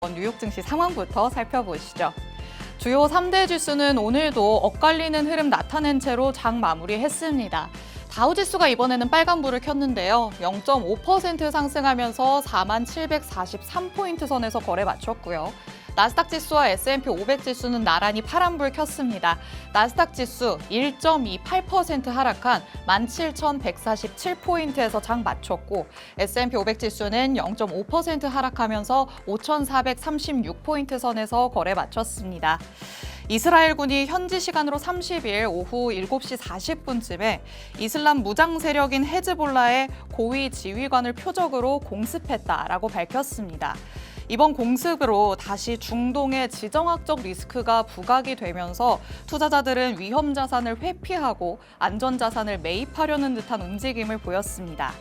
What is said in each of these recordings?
뉴욕 증시 상황부터 살펴보시죠. 주요 3대 지수는 오늘도 엇갈리는 흐름 나타낸 채로 장 마무리했습니다. 다우지수가 이번에는 빨간불을 켰는데요. 0.5% 상승하면서 4743포인트 선에서 거래 마쳤고요. 나스닥 지수와 S&P 500 지수는 나란히 파란불 켰습니다. 나스닥 지수 1.28% 하락한 17,147포인트에서 장 마쳤고 S&P 500 지수는 0.5% 하락하면서 5,436포인트 선에서 거래 마쳤습니다. 이스라엘군이 현지 시간으로 30일 오후 7시 40분쯤에 이슬람 무장 세력인 헤즈볼라의 고위 지휘관을 표적으로 공습했다라고 밝혔습니다. 이번 공습으로 다시 중동의 지정학적 리스크가 부각이 되면서 투자자들은 위험 자산을 회피하고 안전 자산을 매입하려는 듯한 움직임을 보였습니다.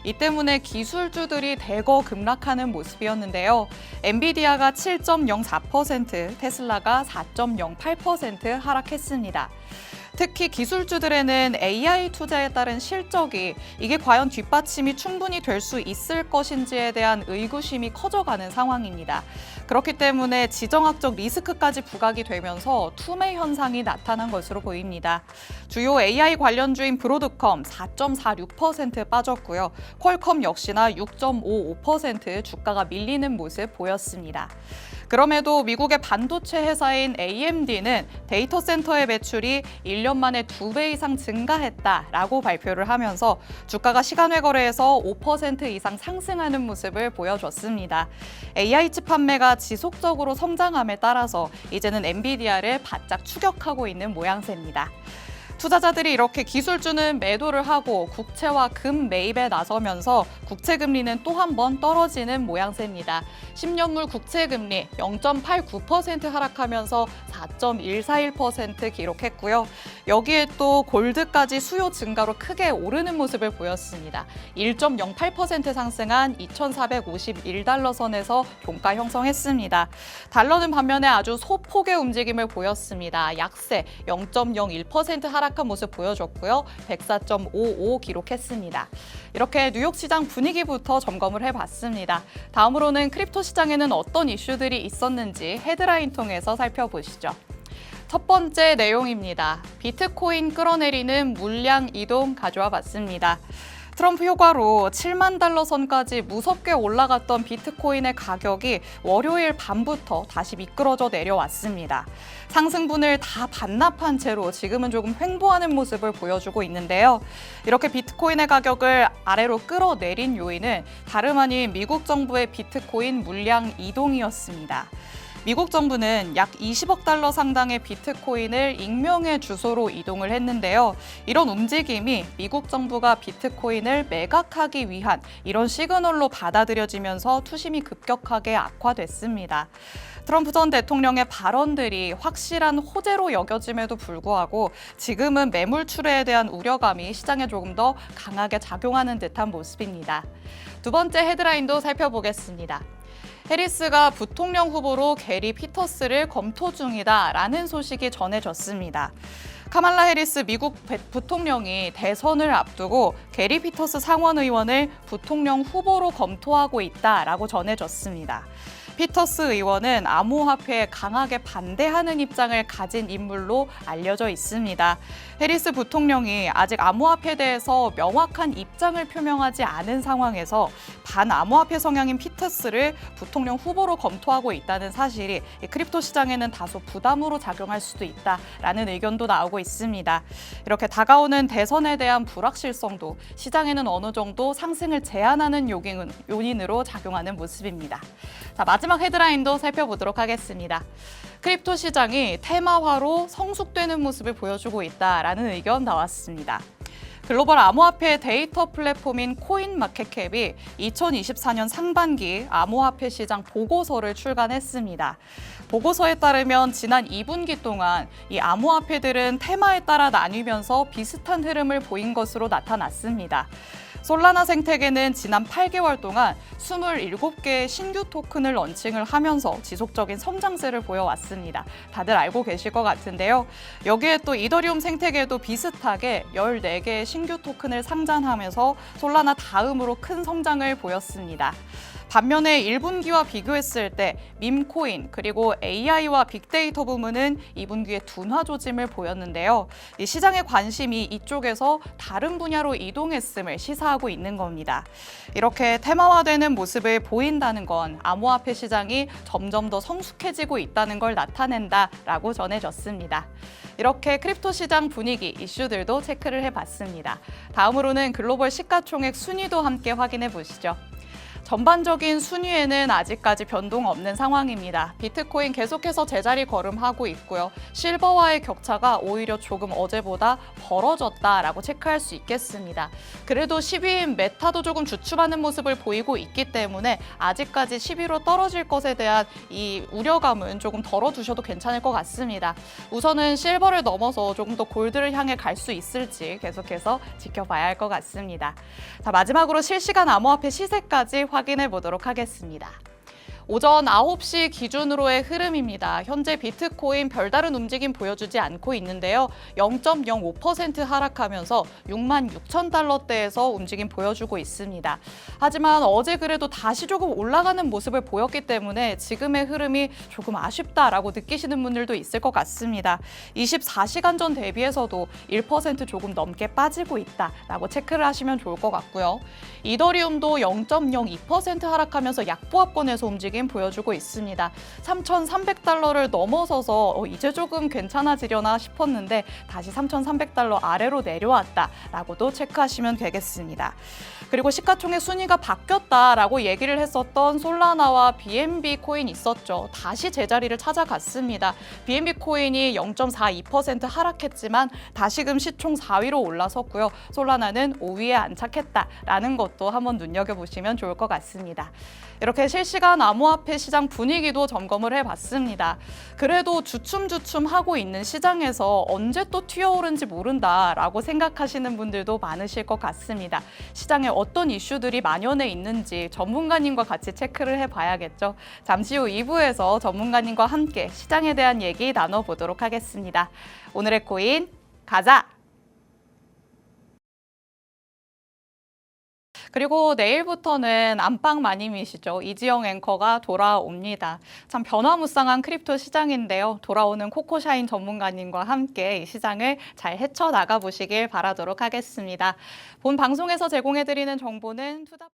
이 때문에 기술주들이 대거 급락하는 모습이었는데요. 엔비디아가 7.04%, 테슬라가 4.08% 하락했습니다. 특히 기술주들에는 AI 투자에 따른 실적이 이게 과연 뒷받침이 충분히 될 수 있을 것인지에 대한 의구심이 커져가는 상황입니다. 그렇기 때문에 지정학적 리스크까지 부각이 되면서 투매 현상이 나타난 것으로 보입니다. 주요 AI 관련주인 브로드컴 4.46% 빠졌고요. 퀄컴 역시나 6.55% 주가가 밀리는 모습 보였습니다. 그럼에도 미국의 반도체 회사인 AMD는 데이터 센터의 매출이 1년 만에 2배 이상 증가했다라고 발표를 하면서 주가가 시간외 거래에서 5% 이상 상승하는 모습을 보여줬습니다. AI 칩 판매가 지속적으로 성장함에 따라서 이제는 엔비디아를 바짝 추격하고 있는 모양새입니다. 투자자들이 이렇게 기술주는 매도를 하고 국채와 금 매입에 나서면서 국채 금리는 또 한 번 떨어지는 모양새입니다. 10년물 국채 금리 0.89% 하락하면서 4.141% 기록했고요. 여기에 또 골드까지 수요 증가로 크게 오르는 모습을 보였습니다. 1.08% 상승한 2,451달러 선에서 종가 형성했습니다. 달러는 반면에 아주 소폭의 움직임을 보였습니다. 약세 0.01% 하락한 모습 보여줬고요. 104.55 기록했습니다. 이렇게 뉴욕 시장 분위기부터 점검을 해봤습니다. 다음으로는 크립토 시장에는 어떤 이슈들이 있었는지 헤드라인 통해서 살펴보시죠. 첫 번째 내용입니다. 비트코인 끌어내리는 물량 이동 가져와 봤습니다. 트럼프 효과로 7만 달러 선까지 무섭게 올라갔던 비트코인의 가격이 월요일 밤부터 다시 미끄러져 내려왔습니다. 상승분을 다 반납한 채로 지금은 조금 횡보하는 모습을 보여주고 있는데요. 이렇게 비트코인의 가격을 아래로 끌어내린 요인은 다름 아닌 미국 정부의 비트코인 물량 이동이었습니다. 미국 정부는 약 20억 달러 상당의 비트코인을 익명의 주소로 이동을 했는데요. 이런 움직임이 미국 정부가 비트코인을 매각하기 위한 이런 시그널로 받아들여지면서 투심이 급격하게 악화됐습니다. 트럼프 전 대통령의 발언들이 확실한 호재로 여겨짐에도 불구하고 지금은 매물 출회에 대한 우려감이 시장에 조금 더 강하게 작용하는 듯한 모습입니다. 두 번째 헤드라인도 살펴보겠습니다. 해리스가 부통령 후보로 게리 피터스를 검토 중이다라는 소식이 전해졌습니다. 카말라 해리스 미국 부통령이 대선을 앞두고 게리 피터스 상원 의원을 부통령 후보로 검토하고 있다라고 전해졌습니다. 피터스 의원은 암호화폐에 강하게 반대하는 입장을 가진 인물로 알려져 있습니다. 해리스 부통령이 아직 암호화폐에 대해서 명확한 입장을 표명하지 않은 상황에서 반암호화폐 성향인 피터스를 부통령 후보로 검토하고 있다는 사실이 크립토 시장에는 다소 부담으로 작용할 수도 있다라는 의견도 나오고 있습니다. 이렇게 다가오는 대선에 대한 불확실성도 시장에는 어느 정도 상승을 제한하는 요인으로 작용하는 모습입니다. 자, 마지막 헤드라인도 살펴보도록 하겠습니다. 크립토 시장이 테마화로 성숙되는 모습을 보여주고 있다라는 의견 나왔습니다. 글로벌 암호화폐 데이터 플랫폼인 코인마켓캡이 2024년 상반기 암호화폐 시장 보고서를 출간했습니다. 보고서에 따르면 지난 2분기 동안 이 암호화폐들은 테마에 따라 나뉘면서 비슷한 흐름을 보인 것으로 나타났습니다. 솔라나 생태계는 지난 8개월 동안 27개의 신규 토큰을 런칭을 하면서 지속적인 성장세를 보여왔습니다. 다들 알고 계실 것 같은데요. 여기에 또 이더리움 생태계도 비슷하게 14개의 신규 토큰을 상장하면서 솔라나 다음으로 큰 성장을 보였습니다. 반면에 1분기와 비교했을 때 밈코인 그리고 AI와 빅데이터 부문은 2분기에 둔화 조짐을 보였는데요. 이 시장의 관심이 이쪽에서 다른 분야로 이동했음을 시사하고 있는 겁니다. 이렇게 테마화되는 모습을 보인다는 건 암호화폐 시장이 점점 더 성숙해지고 있다는 걸 나타낸다라고 전해졌습니다. 이렇게 크립토 시장 분위기, 이슈들도 체크를 해봤습니다. 다음으로는 글로벌 시가총액 순위도 함께 확인해 보시죠. 전반적인 순위에는 아직까지 변동 없는 상황입니다. 비트코인 계속해서 제자리 걸음하고 있고요. 실버와의 격차가 오히려 조금 어제보다 벌어졌다라고 체크할 수 있겠습니다. 그래도 10위인 메타도 조금 주춤하는 모습을 보이고 있기 때문에 아직까지 10위로 떨어질 것에 대한 이 우려감은 조금 덜어두셔도 괜찮을 것 같습니다. 우선은 실버를 넘어서 조금 더 골드를 향해 갈 수 있을지 계속해서 지켜봐야 할 것 같습니다. 자, 마지막으로 실시간 암호화폐 시세까지 확인해 보도록 하겠습니다. 오전 9시 기준으로의 흐름입니다. 현재 비트코인 별다른 움직임 보여주지 않고 있는데요. 0.05% 하락하면서 66,000달러대에서 움직임 보여주고 있습니다. 하지만 어제 그래도 다시 조금 올라가는 모습을 보였기 때문에 지금의 흐름이 조금 아쉽다라고 느끼시는 분들도 있을 것 같습니다. 24시간 전 대비해서도 1% 조금 넘게 빠지고 있다라고 체크를 하시면 좋을 것 같고요. 이더리움도 0.02% 하락하면서 약보합권에서 움직임 보여주고 있습니다. 3,300달러를 넘어서서 이제 조금 괜찮아지려나 싶었는데 다시 3,300달러 아래로 내려왔다라고도 체크하시면 되겠습니다. 그리고 시가총액 순위가 바뀌었다라고 얘기를 했었던 솔라나와 BNB 코인 있었죠. 다시 제자리를 찾아갔습니다. BNB 코인이 0.42% 하락했지만 다시금 시총 4위로 올라섰고요. 솔라나는 5위에 안착했다라는 것도 한번 눈여겨보시면 좋을 것 같습니다. 이렇게 실시간 암호화폐 시장 분위기도 점검을 해봤습니다. 그래도 주춤주춤하고 있는 시장에서 언제 또 튀어오른지 모른다라고 생각하시는 분들도 많으실 것 같습니다. 시장에 어떤 이슈들이 만연해 있는지 전문가님과 같이 체크를 해봐야겠죠. 잠시 후 2부에서 전문가님과 함께 시장에 대한 얘기 나눠보도록 하겠습니다. 오늘의 코인 가자! 그리고 내일부터는 안방 마님이시죠. 이지영 앵커가 돌아옵니다. 참 변화무쌍한 크립토 시장인데요. 돌아오는 코코샤인 전문가님과 함께 이 시장을 잘 헤쳐나가 보시길 바라도록 하겠습니다. 본 방송에서 제공해드리는 정보는 투자